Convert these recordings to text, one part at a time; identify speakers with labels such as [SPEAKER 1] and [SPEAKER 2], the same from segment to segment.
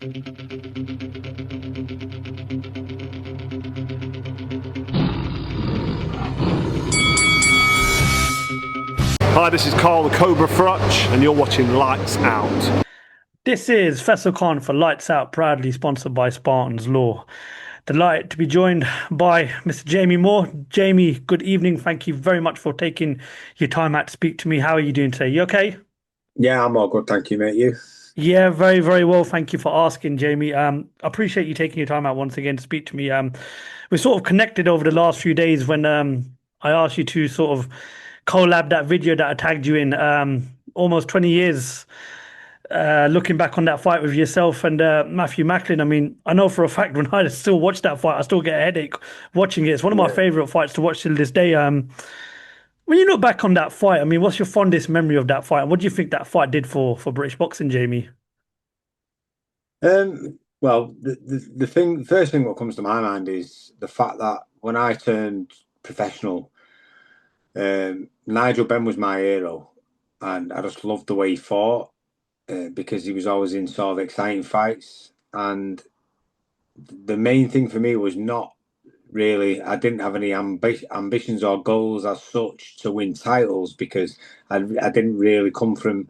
[SPEAKER 1] Hi, this is Carl the Cobra Frutch, and you're watching Lights Out.
[SPEAKER 2] This is Faisal Khan for Lights Out, proudly sponsored by Spartans Law. Delighted to be joined by Mr. Jamie Moore. Jamie, good evening. Thank you very much for taking your time out to speak to me. How are you doing today? You okay?
[SPEAKER 3] Yeah, I'm all good, thank you, mate. You?
[SPEAKER 2] Yeah, very, very well. Thank you for asking, Jamie. Appreciate you taking your time out once again to speak to me. We sort of connected over the last few days when I asked you to sort of collab that video that I tagged you in. Almost 20 years looking back on that fight with yourself and Matthew Macklin. I mean, I know for a fact when I still watch that fight, I still get a headache watching it. It's one of my
[SPEAKER 3] Yeah.
[SPEAKER 2] favorite fights to watch till this day. When you look back on that fight, I mean, what's your fondest memory of that fight? And what do you think that fight did for British boxing, Jamie?
[SPEAKER 3] Well, the first thing that comes to my mind is the fact that when I turned professional, Nigel Benn was my hero, and I just loved the way he fought because he was always in sort of exciting fights. And the main thing for me was not really, I didn't have any ambitions or goals as such to win titles because I didn't really come from,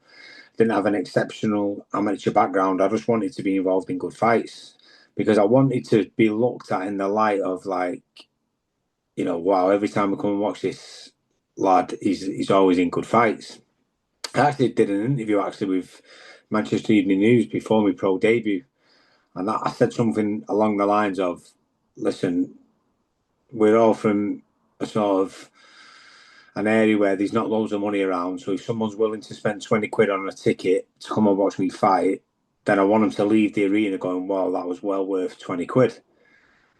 [SPEAKER 3] didn't have an exceptional amateur background. I just wanted to be involved in good fights because I wanted to be looked at in the light of like, wow, every time I come and watch this lad, he's always in good fights. I actually did an interview with Manchester Evening News before my pro debut, and I said something along the lines of, listen, we're all from a sort of an area where there's not loads of money around. So if someone's willing to spend 20 quid on a ticket to come and watch me fight, then I want them to leave the arena going, well, that was well worth 20 quid.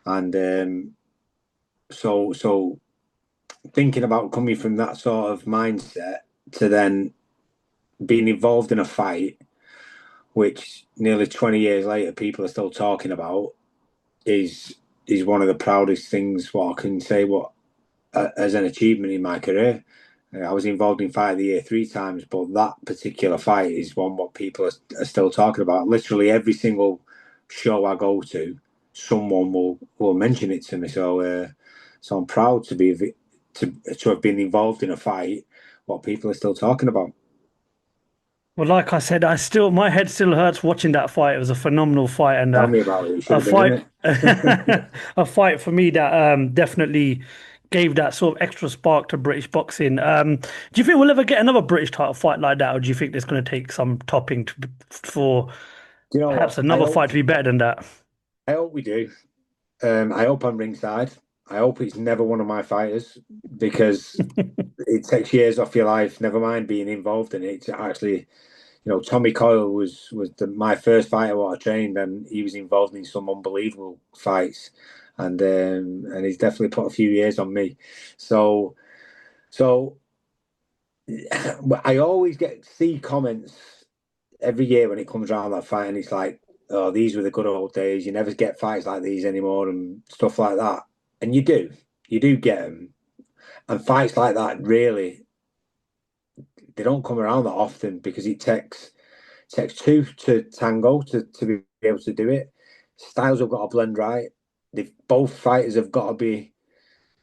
[SPEAKER 3] And so thinking about coming from that sort of mindset to then being involved in a fight, which nearly 20 years later people are still talking about, is one of the proudest things what I can say as an achievement in my career. I was involved in Fight of the Year 3 times, but that particular fight is one what people are still talking about. Literally every single show I go to, someone will mention it to me. So I'm proud to have been involved in a fight what people are still talking about.
[SPEAKER 2] Well, like I said, my head still hurts watching that fight. It was a phenomenal fight and
[SPEAKER 3] Tell me about it. You should
[SPEAKER 2] a
[SPEAKER 3] have been in
[SPEAKER 2] fight,
[SPEAKER 3] it.
[SPEAKER 2] a fight for me that definitely gave that sort of extra spark to British boxing. Do you think we'll ever get another British title fight like that, or do you think there's going to take some topping for
[SPEAKER 3] Do you know
[SPEAKER 2] perhaps
[SPEAKER 3] what?
[SPEAKER 2] another fight to be better than that?
[SPEAKER 3] I hope we do. I hope I'm ringside. I hope it's never one of my fighters because it takes years off your life. Never mind being involved in it. Actually, Tommy Coyle was my first fighter what I trained, and he was involved in some unbelievable fights, and he's definitely put a few years on me. So I always see comments every year when it comes around that fight, and it's like, oh, these were the good old days. You never get fights like these anymore and stuff like that. And you do get them. And fights like that, really, they don't come around that often because it takes two to tango to be able to do it. Styles have got to blend right. Both fighters have got to be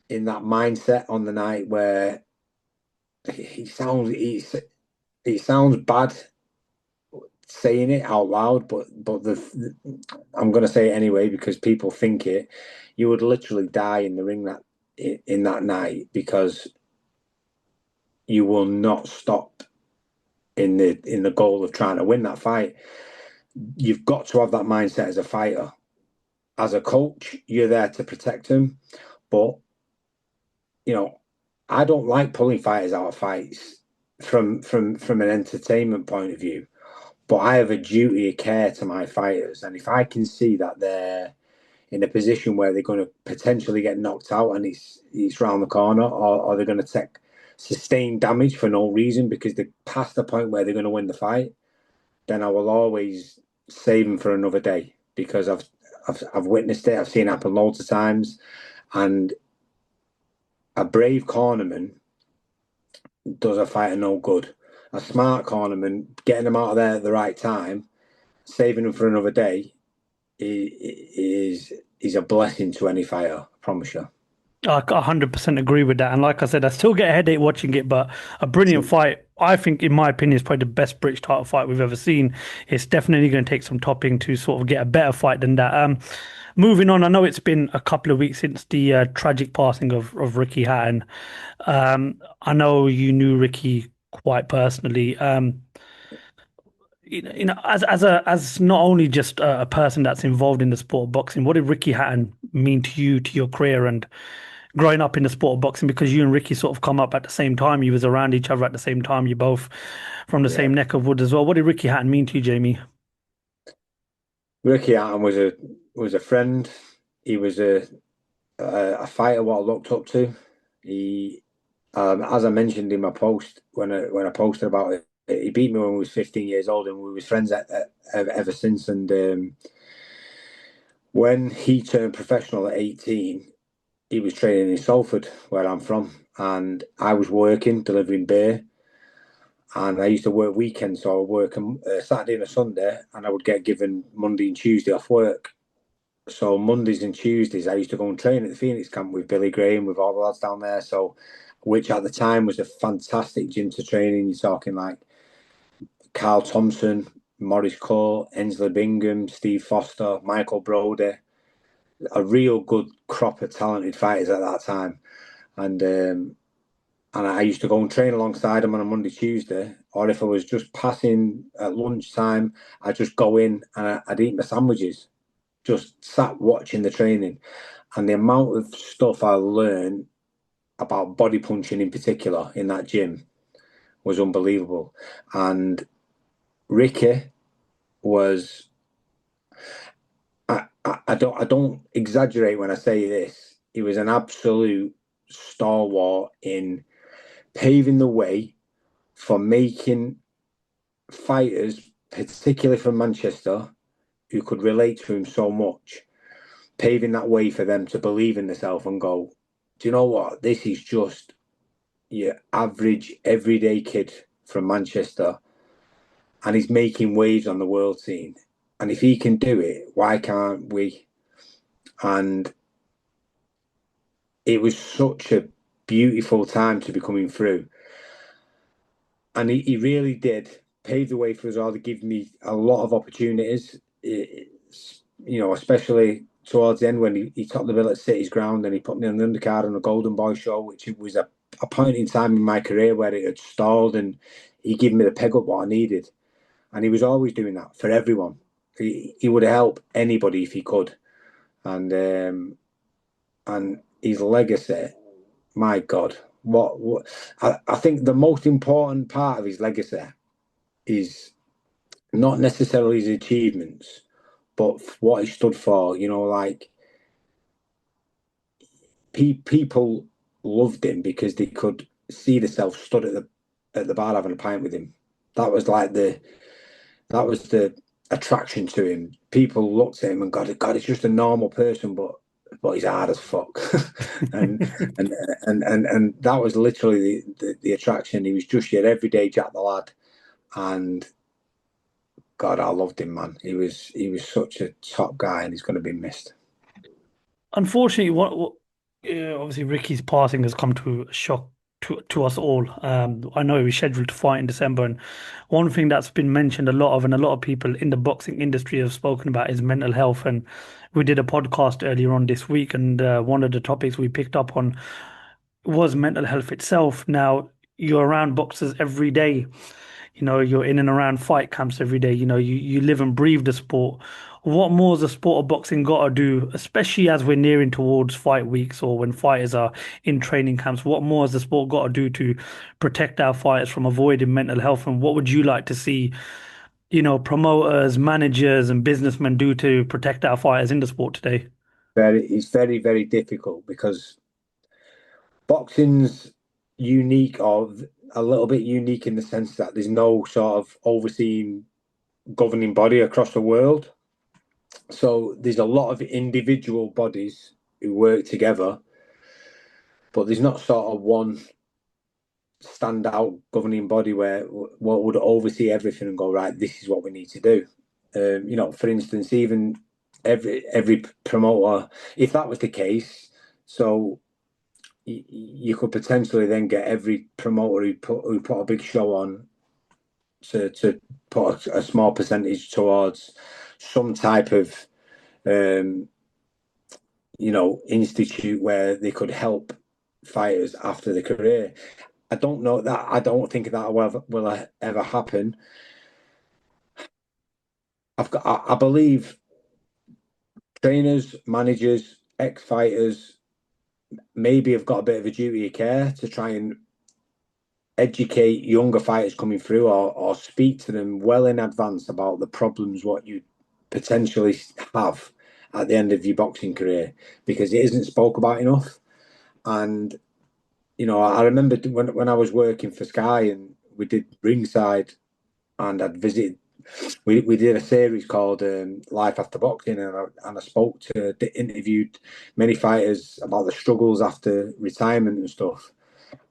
[SPEAKER 3] in that mindset on the night where it sounds bad saying it out loud, but I'm going to say it anyway because people think it. You would literally die in the ring in that night because you will not stop in the goal of trying to win that fight. You've got to have that mindset as a fighter. As a coach, you're there to protect them, but I don't like pulling fighters out of fights from an entertainment point of view. But I have a duty of care to my fighters. And if I can see that they're in a position where they're going to potentially get knocked out and it's round the corner, or they're going to take sustained damage for no reason because they're past the point where they're going to win the fight, then I will always save them for another day because I've witnessed it. I've seen it happen loads of times. And a brave cornerman does a fighter no good. A smart cornerman, getting them out of there at the right time, saving them for another day, is a blessing to any fighter, I promise you.
[SPEAKER 2] I 100% agree with that. And like I said, I still get a headache watching it, but a brilliant fight. I think, in my opinion, is probably the best British title fight we've ever seen. It's definitely going to take some topping to sort of get a better fight than that. Moving on, I know it's been a couple of weeks since the tragic passing of Ricky Hatton. I know you knew Ricky quite personally. As not only just a person that's involved in the sport of boxing, what did Ricky Hatton mean to you, to your career, and growing up in the sport of boxing? Because you and Ricky sort of come up at the same time, you was around each other at the same time, you both from the same neck of wood as well. What did Ricky Hatton mean to you, Jamie?
[SPEAKER 3] Ricky Hatton was a friend. He was a fighter what I looked up to. He, as I mentioned in my post when I posted about it, he beat me when we was 15 years old, and we was friends ever since. And when he turned professional at 18, he was training in Salford, where I'm from, and I was working delivering beer. And I used to work weekends, so I would work a Saturday and a Sunday, and I would get given Monday and Tuesday off work. So Mondays and Tuesdays, I used to go and train at the Phoenix camp with Billy Graham, with all the lads down there. So, which at the time was a fantastic gym to train in. You're talking like Carl Thompson, Maurice Cole, Ensley Bingham, Steve Foster, Michael Brody, a real good crop of talented fighters at that time. And I used to go and train alongside them on a Monday, Tuesday, or if I was just passing at lunchtime, I'd just go in and I'd eat my sandwiches, just sat watching the training. And the amount of stuff I learned about body punching in particular in that gym was unbelievable. And Ricky was, I don't exaggerate when I say this, he was an absolute stalwart in paving the way for making fighters, particularly from Manchester, who could relate to him so much, paving that way for them to believe in themselves and go, do you know what? This is just your average, everyday kid from Manchester, and he's making waves on the world scene. And if he can do it, why can't we? And it was such a beautiful time to be coming through. And he really did pave the way for us all, to give me a lot of opportunities, especially towards the end when he topped the bill at City's Ground and he put me on the undercard on a Golden Boy show, which was a point in time in my career where it had stalled, and he gave me the peg up what I needed. And he was always doing that for everyone. He would help anybody if he could. And his legacy, my God. I think the most important part of his legacy is not necessarily his achievements, but what he stood for. Like people loved him because they could see themselves stood at the bar having a pint with him. That was the attraction to him. People looked at him and God, he's just a normal person, but he's hard as fuck. and that was literally the attraction. He was just your everyday Jack the Lad, and God, I loved him, man. He was such a top guy, and he's going to be missed.
[SPEAKER 2] Unfortunately, obviously Ricky's passing has come to a shock to us all. I know he was scheduled to fight in December, and one thing that's been mentioned a lot of, and a lot of people in the boxing industry have spoken about, is mental health. And we did a podcast earlier on this week, and one of the topics we picked up on was mental health itself. Now, you're around boxers every day. You're in and around fight camps every day. You live and breathe the sport. What more has the sport of boxing got to do, especially as we're nearing towards fight weeks or when fighters are in training camps? What more has the sport got to do to protect our fighters from avoiding mental health? And what would you like to see, promoters, managers, and businessmen do to protect our fighters in the sport today?
[SPEAKER 3] It's very, very difficult because boxing's unique, or a little bit unique in the sense that there's no sort of overseeing governing body across the world. So there's a lot of individual bodies who work together, but there's not sort of one standout governing body where what would oversee everything and go, right, this is what we need to do. For instance, even every promoter, if that was the case, so you could potentially then get every promoter who put a big show on to put a small percentage towards some type of institute where they could help fighters after the career. I don't know that. I don't think that will ever happen. I believe trainers, managers, ex-fighters maybe have got a bit of a duty of care to try and educate younger fighters coming through, or speak to them well in advance about the problems what you potentially have at the end of your boxing career, because it isn't spoke about enough. And I remember when I was working for Sky and we did ringside, and I'd visited. We did a series called Life After Boxing, and I interviewed many fighters about the struggles after retirement and stuff.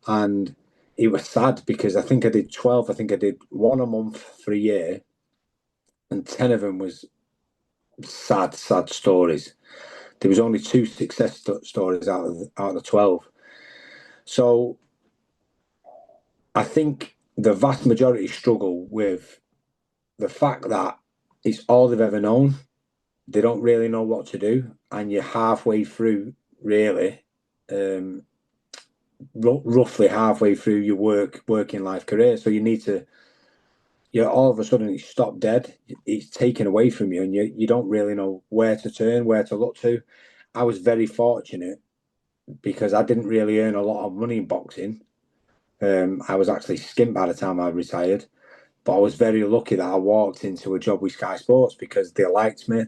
[SPEAKER 3] And it was sad because I think I did 12. I think I did one a month for a year, and 10 of them was sad stories. There was only 2 success stories out of the 12. So I think the vast majority struggle with the fact that it's all they've ever known. They don't really know what to do, and you're halfway through, really, roughly halfway through your working life career. So you need to, all of a sudden it's stopped dead. It's taken away from you, and you don't really know where to turn, where to look to. I was very fortunate because I didn't really earn a lot of money in boxing. I was actually skint by the time I retired. But I was very lucky that I walked into a job with Sky Sports because they liked me.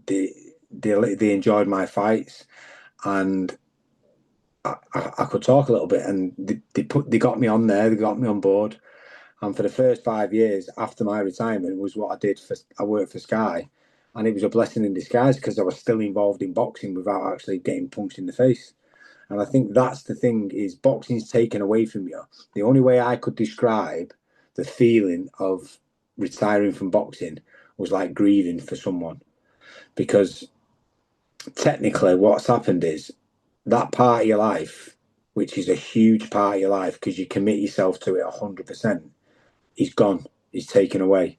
[SPEAKER 3] They enjoyed my fights, and I could talk a little bit. And they got me on there. They got me on board. And for the first 5 years after my retirement was what I did. I worked for Sky, and it was a blessing in disguise because I was still involved in boxing without actually getting punched in the face. And I think that's the thing, is boxing's taken away from you. The only way I could describe the feeling of retiring from boxing was like grieving for someone, because technically what's happened is that part of your life, which is a huge part of your life because you commit yourself to it 100%, is gone, is taken away.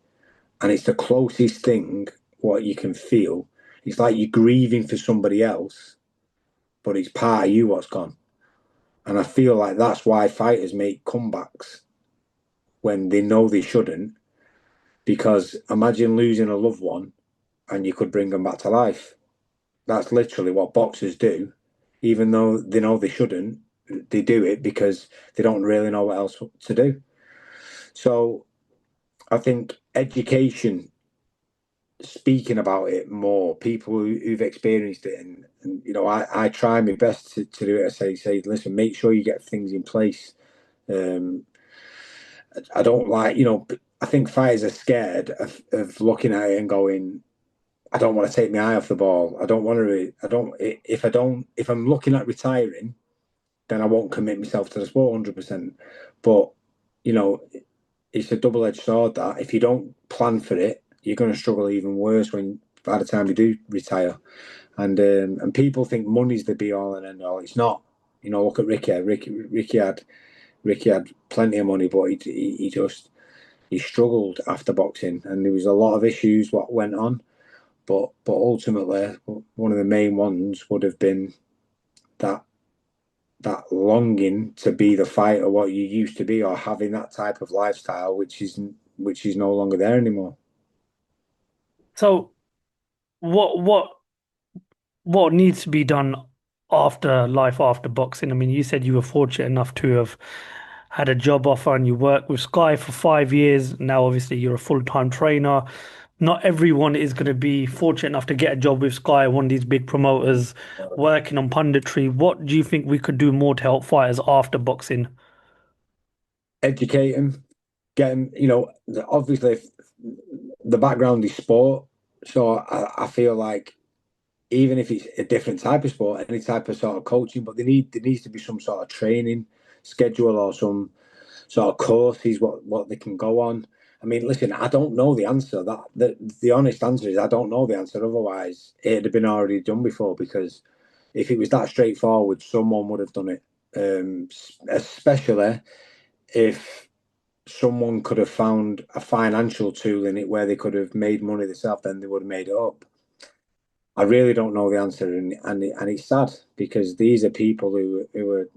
[SPEAKER 3] And it's the closest thing what you can feel. It's like you're grieving for somebody else, but it's part of you what's gone. And I feel like that's why fighters make comebacks when they know they shouldn't, because imagine losing a loved one and you could bring them back to life. That's literally what boxers do. Even though they know they shouldn't, they do it because they don't really know what else to do. So I think education, speaking about it more, people who've experienced it, and I try my best to do it. I say, listen, make sure you get things in place. I don't like, I think fighters are scared of looking at it and going, I don't want to take my eye off the ball. If I'm looking at retiring, then I won't commit myself to the sport 100%. But, it's a double-edged sword that if you don't plan for it, you're going to struggle even worse by the time you do retire. And people think money's the be-all and end-all. It's not. Look at Ricky. Ricky had plenty of money, but he struggled after boxing, and there was a lot of issues what went on. But ultimately, one of the main ones would have been that longing to be the fighter what you used to be, or having that type of lifestyle, which is no longer there anymore.
[SPEAKER 2] So what needs to be done after life after boxing? I mean, you said you were fortunate enough to have had a job offer and you worked with Sky for 5 years. Now, obviously, you're a full-time trainer. Not everyone is going to be fortunate enough to get a job with Sky, one of these big promoters, working on punditry. What do you think we could do more to help fighters after boxing?
[SPEAKER 3] Educate them, get them. Obviously, the background is sport, so I feel like even if it's a different type of sport, any type of sort of coaching, but there needs to be some sort of training schedule or some sort of courses what they can go on. I mean, listen, I don't know the answer. The honest answer is I don't know the answer. Otherwise, it'd have been already done before. Because if it was that straightforward, someone would have done it. Especially if someone could have found a financial tool in it where they could have made money themselves, then they would have made it up. I really don't know the answer, and it's sad because these are people who are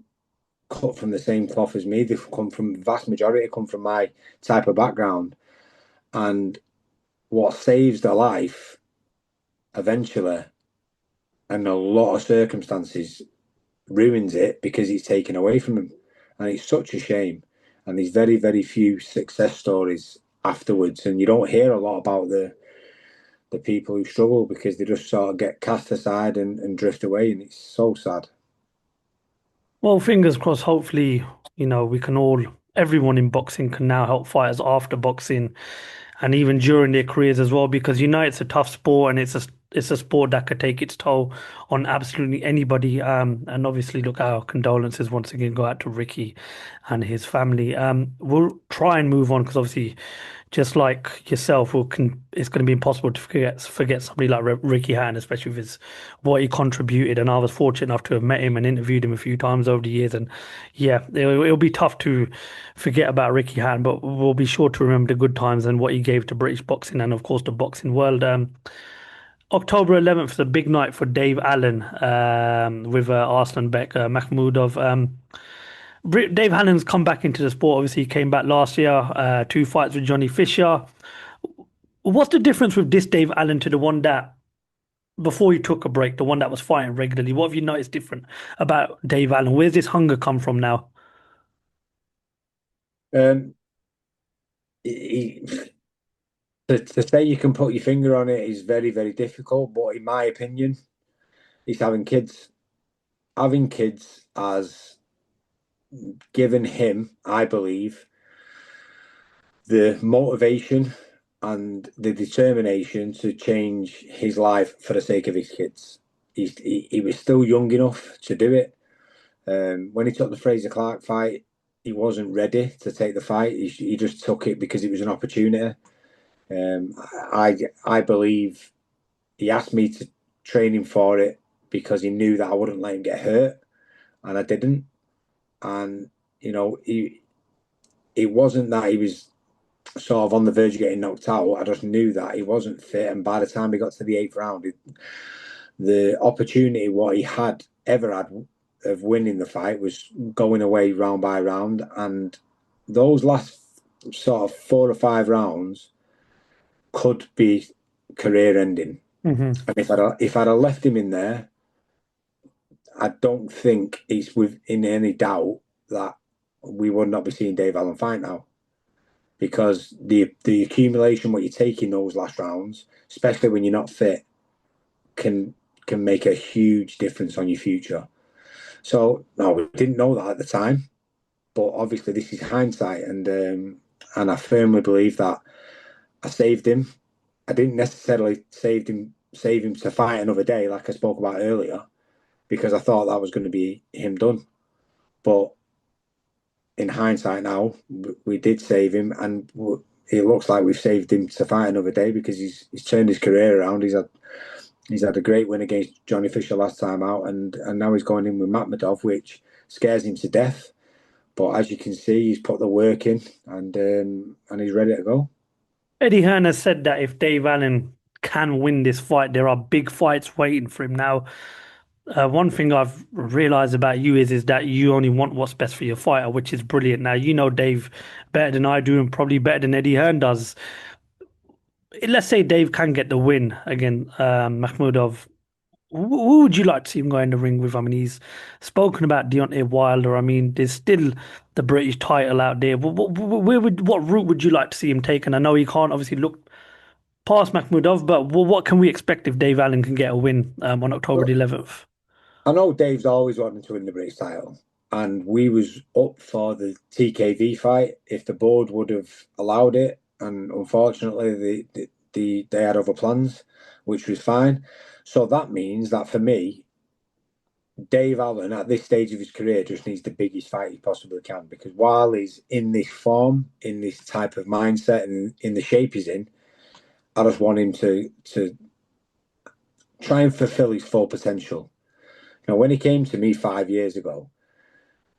[SPEAKER 3] cut from the same cloth as me. They've come from, vast majority come from my type of background, and what saves their life eventually, and a lot of circumstances, ruins it because it's taken away from them, and it's such a shame. And there's very, very few success stories afterwards, and you don't hear a lot about the people who struggle because they just sort of get cast aside and drift away, and it's so sad.
[SPEAKER 2] Well, fingers crossed. Hopefully, we can all, everyone in boxing can now help fighters after boxing and even during their careers as well, because it's a tough sport and it's a sport that could take its toll on absolutely anybody. And obviously, look, our condolences once again go out to Ricky and his family. We'll try and move on because obviously, just like yourself, it's going to be impossible to forget somebody like Ricky Hatton, especially with what he contributed. And I was fortunate enough to have met him and interviewed him a few times over the years. And yeah, it'll be tough to forget about Ricky Hatton, but we'll be sure to remember the good times and what he gave to British boxing and, of course, the boxing world. October 11th is a big night for Dave Allen with Arslanbek Makhmudov. Dave Allen's come back into the sport. Obviously, he came back last year, 2 fights with Johnny Fisher. What's the difference with this Dave Allen to the one that before he took a break, the one that was fighting regularly? What have you noticed different about Dave Allen? Where's this hunger come from now?
[SPEAKER 3] Um, he, to say you can put your finger on it is very, very difficult. But in my opinion, he's having kids. Having kids has given him, I believe, the motivation and the determination to change his life for the sake of his kids. He was still young enough to do it. When he took the Fraser Clark fight, he wasn't ready to take the fight. He just took it because it was an opportunity. I believe he asked me to train him for it because he knew that I wouldn't let him get hurt, and I didn't. And it wasn't that he was sort of on the verge of getting knocked out. I just knew that he wasn't fit, and by the time he got to the 8th round, the opportunity what he had ever had of winning the fight was going away round by round, and those last sort of 4 or 5 rounds could be career ending.
[SPEAKER 2] Mm-hmm.
[SPEAKER 3] And if I'd have left him in there, I don't think it's within any doubt that we would not be seeing Dave Allen fight now, because the accumulation what you take in those last rounds, especially when you're not fit, can make a huge difference on your future. So no, we didn't know that at the time, but obviously this is hindsight, and I firmly believe that I saved him. I didn't necessarily save him to fight another day, like I spoke about earlier, because I thought that was going to be him done. But in hindsight now, we did save him, and it looks like we've saved him to fight another day because he's turned his career around. He's had a great win against Johnny Fisher last time out, and now he's going in with Makhmudov, which scares him to death. But as you can see, he's put the work in, and he's ready to go.
[SPEAKER 2] Eddie Hearn has said that if Dave Allen can win this fight, there are big fights waiting for him. Now, one thing I've realized about you is that you only want what's best for your fighter, which is brilliant. Now, you know Dave better than I do and probably better than Eddie Hearn does. Let's say Dave can get the win against Makhmudov. Who would you like to see him go in the ring with? I mean, he's spoken about Deontay Wilder. I mean, there's still the British title out there. What route would you like to see him take? And I know he can't obviously look past Makhmudov, but what can we expect if Dave Allen can get a win on October the 11th?
[SPEAKER 3] I know Dave's always wanted to win the British title, and we was up for the TKV fight if the board would have allowed it, and unfortunately they had other plans, which was fine. So that means that for me, Dave Allen at this stage of his career just needs the biggest fight he possibly can, because while he's in this form, in this type of mindset, and in the shape he's in, I just want him to try and fulfill his full potential. Now, when he came to me 5 years ago,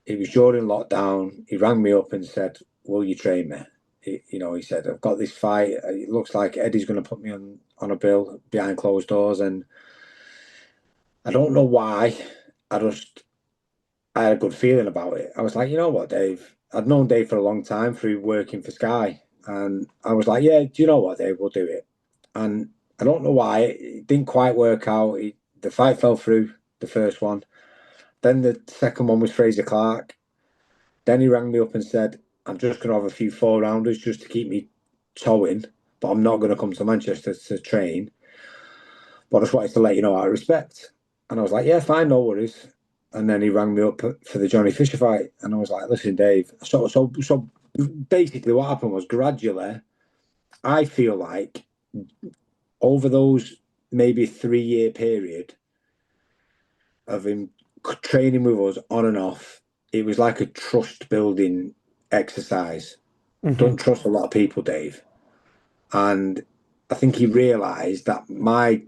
[SPEAKER 3] it was during lockdown. He rang me up and said, "Will you train me?" He said, "I've got this fight. It looks like Eddie's going to put me on a bill behind closed doors." And I don't know why. I had a good feeling about it. I was like, you know what, Dave? I'd known Dave for a long time through working for Sky. And I was like, yeah, do you know what, Dave? We'll do it. And I don't know why. It didn't quite work out. The fight fell through, the first one. Then the second one was Fraser Clark. Then he rang me up and said, "I'm just going to have a few 4-rounders just to keep me towing, but I'm not going to come to Manchester to train. But I just wanted to let you know out of respect." And I was like, yeah, fine, no worries. And then he rang me up for the Johnny Fisher fight. And I was like, listen, Dave. So basically what happened was, gradually, I feel like over those maybe 3-year period of him training with us on and off, it was like a trust building exercise. Don't trust a lot of people, Dave. And I think he realised that my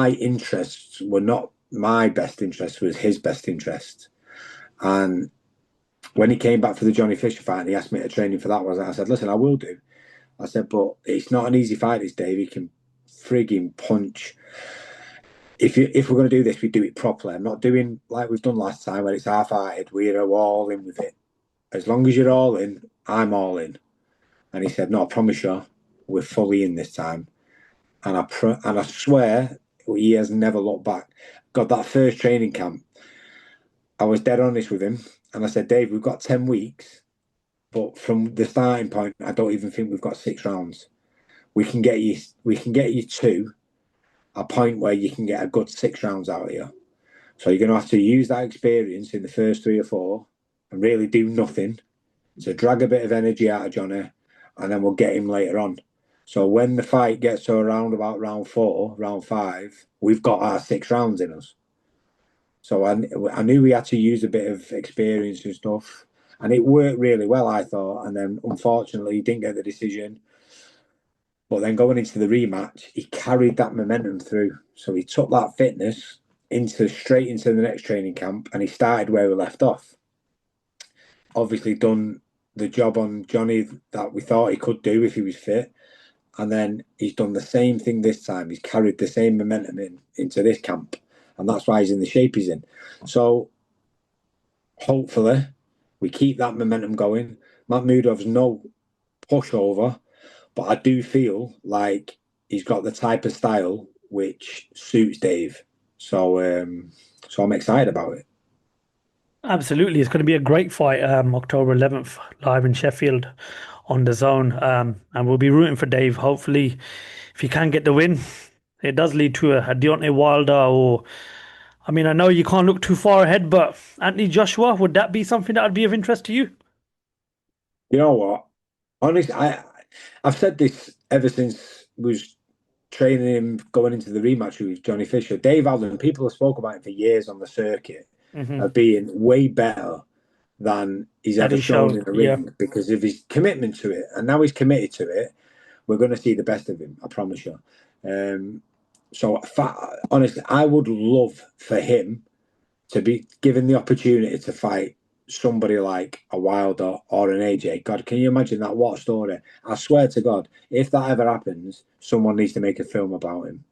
[SPEAKER 3] interests were not my best interests, was his best interest. And when he came back for the Johnny Fisher fight and he asked me to train him for that, I said, listen, I will do. I said, but it's not an easy fight, this, Dave. He can frigging punch. If we're going to do this, we do it properly. I'm not doing like we've done last time where it's half-hearted. We're all in with it. As long as you're all in, I'm all in. And he said, no, I promise you, we're fully in this time. And I swear he has never looked back. God, that first training camp, I was dead honest with him. And I said, Dave, we've got 10 weeks. But from the starting point, I don't even think we've got 6 rounds. We can get you to a point where you can get a good 6 rounds out of you. So you're going to have to use that experience in the first 3 or 4 and really do nothing to drag a bit of energy out of Johnny, and then we'll get him later on. So when the fight gets to around about round 4, round 5, we've got our 6 rounds in us. So I knew we had to use a bit of experience and stuff, and it worked really well, I thought. And then unfortunately, he didn't get the decision. But then going into the rematch, he carried that momentum through. So he took that fitness straight into the next training camp, and he started where we left off. Obviously done the job on Johnny that we thought he could do if he was fit. And then he's done the same thing this time. He's carried the same momentum into this camp. And that's why he's in the shape he's in. So hopefully we keep that momentum going. Makhmudov's no pushover, but I do feel like he's got the type of style which suits Dave. So I'm excited about it.
[SPEAKER 2] Absolutely, it's going to be a great fight. October 11th, live in Sheffield on the Zone, and we'll be rooting for Dave. Hopefully, if he can get the win, it does lead to a Deontay Wilder, or I mean, I know you can't look too far ahead, but Anthony Joshua, would that be something that would be of interest to you?
[SPEAKER 3] You know what? Honestly, I've said this ever since was training him going into the rematch with Johnny Fisher. Dave Allen, people have spoke about him for years on the circuit of being way better than he's ever shown in the ring because of his commitment to it. And now he's committed to it. We're going to see the best of him, I promise you. So honestly, I would love for him to be given the opportunity to fight somebody like a Wilder or an AJ. God, can you imagine that? What a story. I swear to God, if that ever happens, someone needs to make a film about him.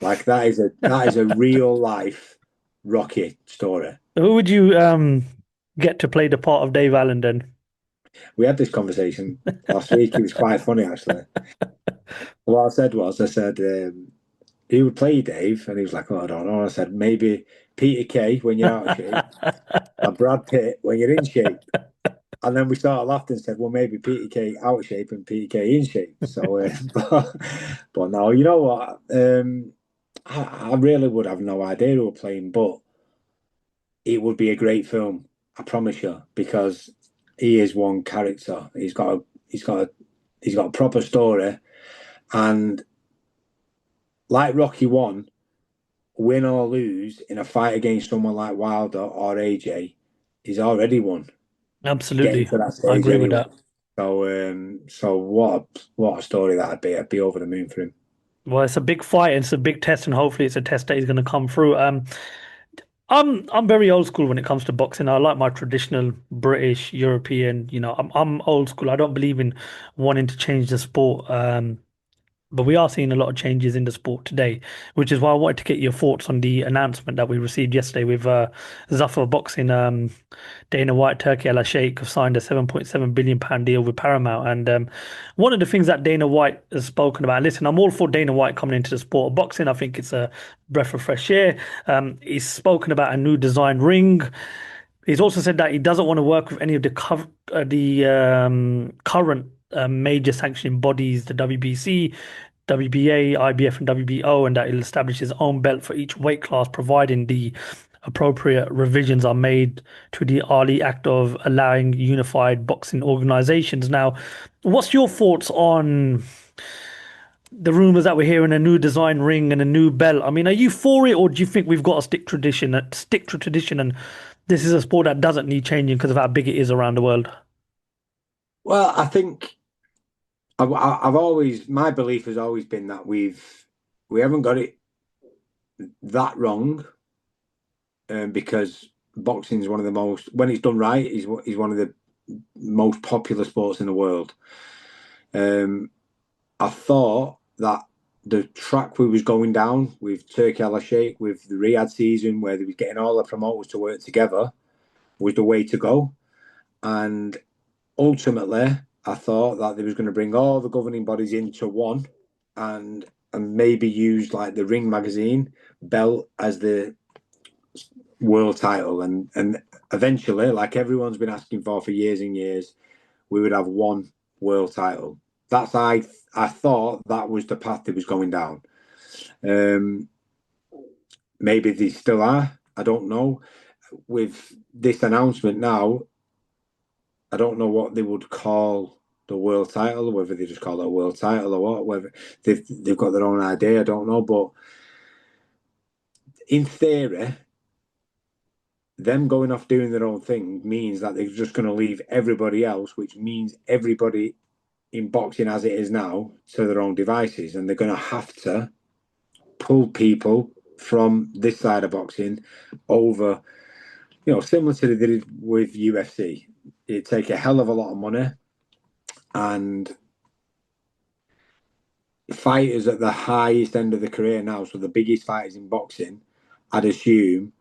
[SPEAKER 3] Like that is a real life Rocky story.
[SPEAKER 2] Who would you get to play the part of Dave Allen then?
[SPEAKER 3] We had this conversation last week. It was quite funny, actually. What I said, who would play Dave? And he was like, oh, I don't know. I said, maybe Peter Kay when you're out of shape and Brad Pitt when you're in shape. And then we started laughing and said, well, maybe Peter Kay out of shape and Peter Kay in shape. So, but no, you know what? I really would have no idea who we're playing, but it would be a great film, I promise you, because he is one character. He's got a proper story, and like Rocky 1, win or lose in a fight against someone like Wilder or AJ, he's already won. Getting
[SPEAKER 2] Absolutely.
[SPEAKER 3] to that
[SPEAKER 2] I
[SPEAKER 3] stage
[SPEAKER 2] agree with
[SPEAKER 3] anyway.
[SPEAKER 2] that.
[SPEAKER 3] So what a story that'd be. I'd be over the moon for him.
[SPEAKER 2] Well, it's a big fight, and it's a big test, and hopefully it's a test that he's going to come through. I'm very old school when it comes to boxing. I like my traditional British, European. I'm old school. I don't believe in wanting to change the sport. But we are seeing a lot of changes in the sport today, which is why I wanted to get your thoughts on the announcement that we received yesterday with Zuffa Boxing. Dana White, Turkey Al Sheikh have signed a 7.7 billion pound deal with Paramount. And one of the things that Dana White has spoken about, listen, I'm all for Dana White coming into the sport of boxing. I think it's a breath of fresh air. He's spoken about a new design ring. He's also said that he doesn't want to work with any of the current major sanctioning bodies, the WBC, WBA, IBF, and WBO, and that he'll establish his own belt for each weight class, providing the appropriate revisions are made to the Ali Act of allowing unified boxing organizations. Now, what's your thoughts on the rumors that we're hearing a new design ring and a new belt? I mean, are you for it, or do you think we've got to stick to tradition, and this is a sport that doesn't need changing because of how big it is around the world?
[SPEAKER 3] Well, I think I've always, my belief has always been that we haven't got it that wrong, because boxing is one of the most, when it's done right, is one of the most popular sports in the world. I thought that the track we was going down with Turkey Al Sheikh, with the Riyadh season, where they was getting all the promoters to work together, was the way to go. And ultimately, I thought that they was going to bring all the governing bodies into one, and maybe use like the Ring magazine belt as the world title, and eventually, like everyone's been asking for years and years, we would have one world title. That's I thought that was the path they was going down. Maybe they still are. I don't know. With this announcement now, I don't know what they would call the world title, whether they just call it a world title or what. Whether they've got their own idea, I don't know. But in theory, them going off doing their own thing means that they're just going to leave everybody else, which means everybody in boxing as it is now, to their own devices, and they're going to have to pull people from this side of boxing over, similar to they did with UFC. It'd take a hell of a lot of money, and fighters at the highest end of the career now, so the biggest fighters in boxing, I'd assume,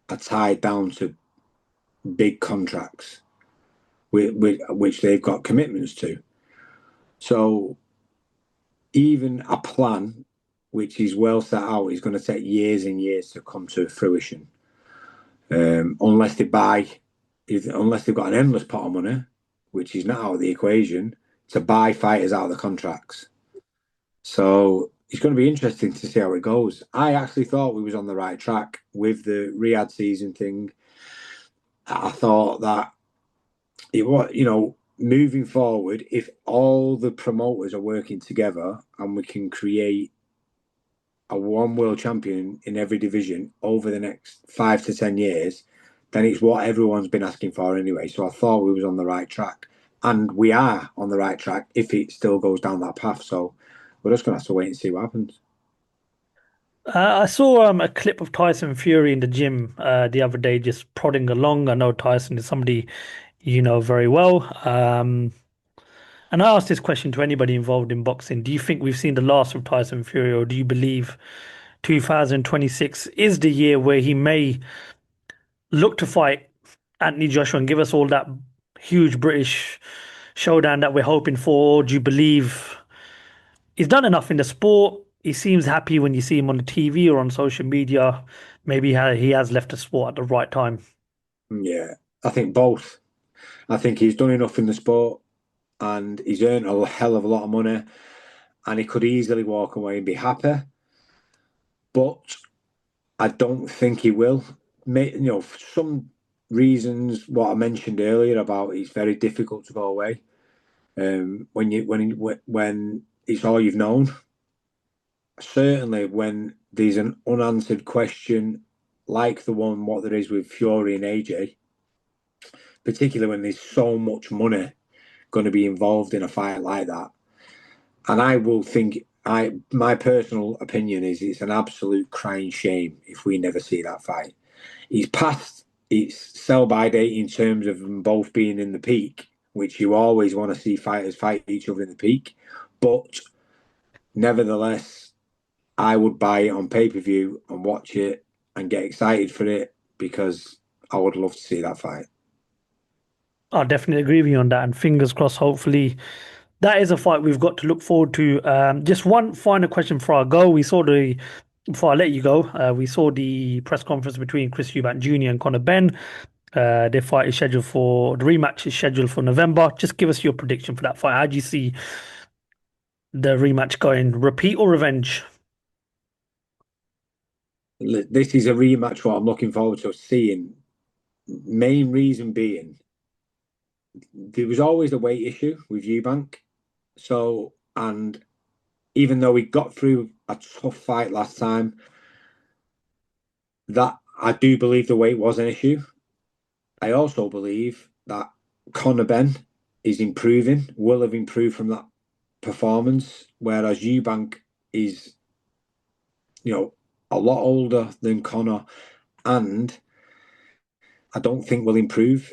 [SPEAKER 3] are tied down to big contracts, which they've got commitments to. So even a plan which is well set out is going to take years and years to come to fruition, unless they've got an endless pot of money, which is not out of the equation, to buy fighters out of the contracts. So it's going to be interesting to see how it goes. I actually thought we was on the right track with the Riyadh season thing. I thought that it was, moving forward, if all the promoters are working together and we can create a one world champion in every division over the next 5 to 10 years, then it's what everyone's been asking for anyway. So I thought we was on the right track, and we are on the right track if it still goes down that path. So we're just going to have to wait and see what happens.
[SPEAKER 2] I saw a clip of Tyson Fury in the gym the other day, just prodding along. I know Tyson is somebody you know very well. And I asked this question to anybody involved in boxing. Do you think we've seen the last of Tyson Fury, or do you believe 2026 is the year where he may look to fight Anthony Joshua and give us all that huge British showdown that we're hoping for? Or do you believe he's done enough in the sport? He seems happy when you see him on the TV or on social media. Maybe he has left the sport at the right time.
[SPEAKER 3] Yeah, I think both. I think he's done enough in the sport, and he's earned a hell of a lot of money, and he could easily walk away and be happy. But I don't think he will. For some reasons, what I mentioned earlier about it's very difficult to go away when it's all you've known. certainly when there's an unanswered question like the one what there is with Fury and AJ, particularly when there's so much money going to be involved in a fight like that. And I will think, my personal opinion is it's an absolute crying shame if we never see that fight. It's past its sell-by date in terms of them both being in the peak, which you always want to see fighters fight each other in the peak. But nevertheless, I would buy it on pay-per-view and watch it and get excited for it because I would love to see that fight.
[SPEAKER 2] I definitely agree with you on that, and fingers crossed. Hopefully, that is a fight we've got to look forward to. Just one final question before I go. Before I let you go, we saw the press conference between Chris Eubank Jr. and Conor Benn. The rematch is scheduled for November. Just give us your prediction for that fight. How do you see the rematch going? Repeat or revenge?
[SPEAKER 3] This is a rematch what I'm looking forward to seeing. Main reason being, there was always a weight issue with Eubank. So, and even though he got through a tough fight last time, that I do believe the weight was an issue. I also believe that Conor Benn is improving, will have improved from that performance, whereas Eubank is, a lot older than Conor, and I don't think will improve.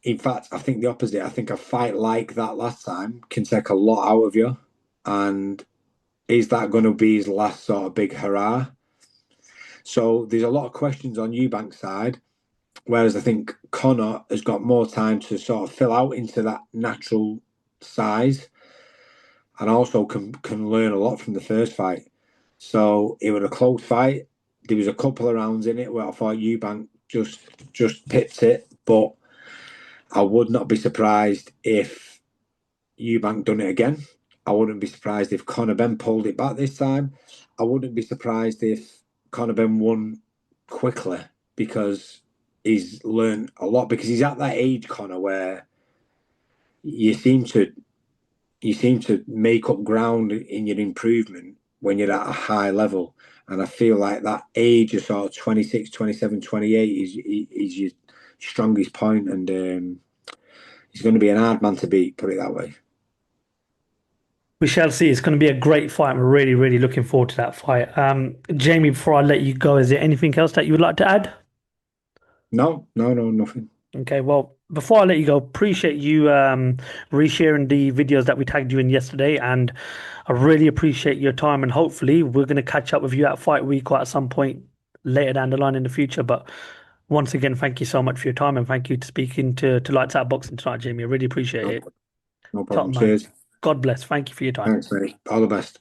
[SPEAKER 3] In fact, I think the opposite. I think a fight like that last time can take a lot out of you. And is that going to be his last sort of big hurrah? So there's a lot of questions on Eubank's side, whereas I think Conor has got more time to sort of fill out into that natural size and also can learn a lot from the first fight. So it was a close fight. There was a couple of rounds in it where I thought Eubank just pipped it, but I would not be surprised if Eubank done it again. I wouldn't be surprised if Conor Benn pulled it back this time. I wouldn't be surprised if Conor Benn won quickly because he's learned a lot, because he's at that age, Conor, where you seem to make up ground in your improvement when you're at a high level. And I feel like that age of sort of 26, 27, 28 is your strongest point, and he's going to be an hard man to beat, put it that way.
[SPEAKER 2] We shall see. It's going to be a great fight. We're really, really looking forward to that fight. Jamie, before I let you go, is there anything else that you would like to add?
[SPEAKER 3] No, nothing.
[SPEAKER 2] Okay, well, before I let you go, appreciate you resharing the videos that we tagged you in yesterday, and I really appreciate your time, and hopefully we're going to catch up with you at Fight Week or at some point later down the line in the future. But once again, thank you so much for your time, and thank you to speaking to Lights Out Boxing tonight, Jamie. I really appreciate it.
[SPEAKER 3] No problem.
[SPEAKER 2] Top man.
[SPEAKER 3] Cheers.
[SPEAKER 2] God bless. Thank you for your time.
[SPEAKER 3] Thanks, mate. All the best.